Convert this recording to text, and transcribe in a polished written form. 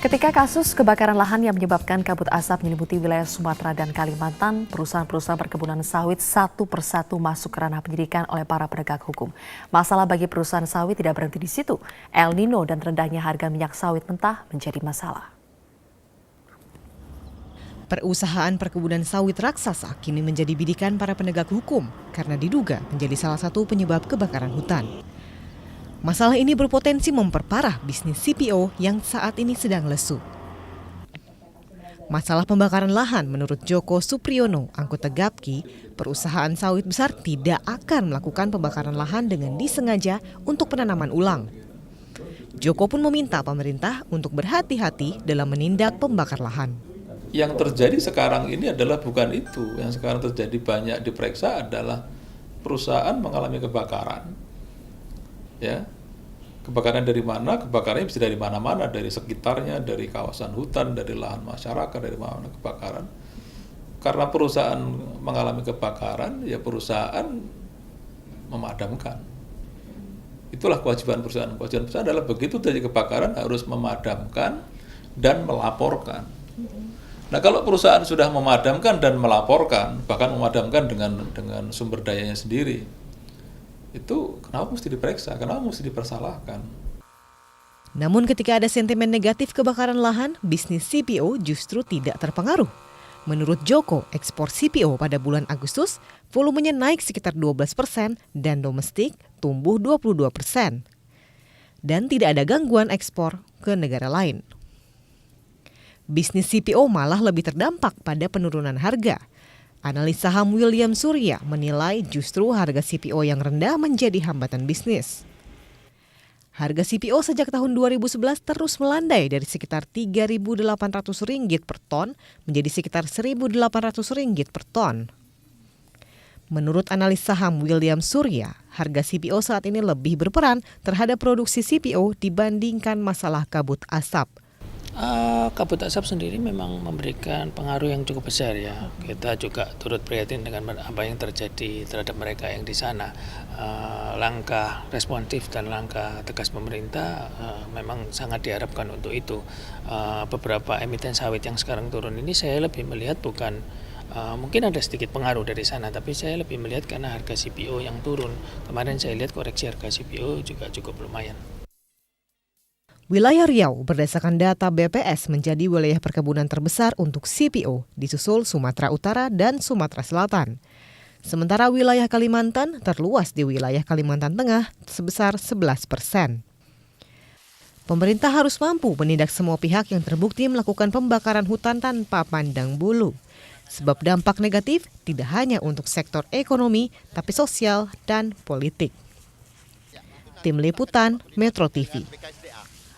Ketika kasus kebakaran lahan yang menyebabkan kabut asap menyelimuti wilayah Sumatera dan Kalimantan, perusahaan-perusahaan perkebunan sawit satu persatu masuk ke ranah penyidikan oleh para penegak hukum. Masalah bagi perusahaan sawit tidak berhenti di situ. El Nino dan rendahnya harga minyak sawit mentah menjadi masalah. Perusahaan perkebunan sawit raksasa kini menjadi bidikan para penegak hukum karena diduga menjadi salah satu penyebab kebakaran hutan. Masalah ini berpotensi memperparah bisnis CPO yang saat ini sedang lesu. Masalah pembakaran lahan menurut Joko Supriyono, anggota Gapki, perusahaan sawit besar tidak akan melakukan pembakaran lahan dengan disengaja untuk penanaman ulang. Joko pun meminta pemerintah untuk berhati-hati dalam menindak pembakar lahan. Yang terjadi sekarang ini adalah bukan itu. Yang sekarang terjadi banyak diperiksa adalah perusahaan mengalami kebakaran. Ya, kebakaran dari mana? Kebakarannya bisa dari mana-mana, dari sekitarnya, dari kawasan hutan, dari lahan masyarakat, dari mana kebakaran. Karena perusahaan mengalami kebakaran, ya perusahaan memadamkan. Itulah kewajiban perusahaan. Kewajiban perusahaan adalah begitu terjadi kebakaran harus memadamkan dan melaporkan. Nah, kalau perusahaan sudah memadamkan dan melaporkan, bahkan memadamkan dengan sumber dayanya sendiri, itu kenapa mesti diperiksa, kenapa mesti dipersalahkan? Namun ketika ada sentimen negatif kebakaran lahan, bisnis CPO justru tidak terpengaruh. Menurut Joko, ekspor CPO pada bulan Agustus volumenya naik sekitar 12% dan domestik tumbuh 22%. Dan tidak ada gangguan ekspor ke negara lain. Bisnis CPO malah lebih terdampak pada penurunan harga. Analis saham William Surya menilai justru harga CPO yang rendah menjadi hambatan bisnis. Harga CPO sejak tahun 2011 terus melandai dari sekitar Rp3.800 per ton menjadi sekitar Rp1.800 per ton. Menurut analis saham William Surya, harga CPO saat ini lebih berperan terhadap produksi CPO dibandingkan masalah kabut asap. Kabut asap sendiri memang memberikan pengaruh yang cukup besar ya. Kita juga turut prihatin dengan apa yang terjadi terhadap mereka yang di sana. Langkah responsif dan langkah tegas pemerintah memang sangat diharapkan untuk itu. Beberapa emiten sawit yang sekarang turun ini saya lebih melihat bukan mungkin ada sedikit pengaruh dari sana, tapi saya lebih melihat karena harga CPO yang turun. Kemarin saya lihat koreksi harga CPO juga cukup lumayan. Wilayah Riau berdasarkan data BPS menjadi wilayah perkebunan terbesar untuk CPO, disusul Sumatera Utara dan Sumatera Selatan. Sementara wilayah Kalimantan terluas di wilayah Kalimantan Tengah sebesar 11%. Pemerintah harus mampu menindak semua pihak yang terbukti melakukan pembakaran hutan tanpa pandang bulu. Sebab dampak negatif tidak hanya untuk sektor ekonomi, tapi sosial dan politik. Tim Liputan Metro TV.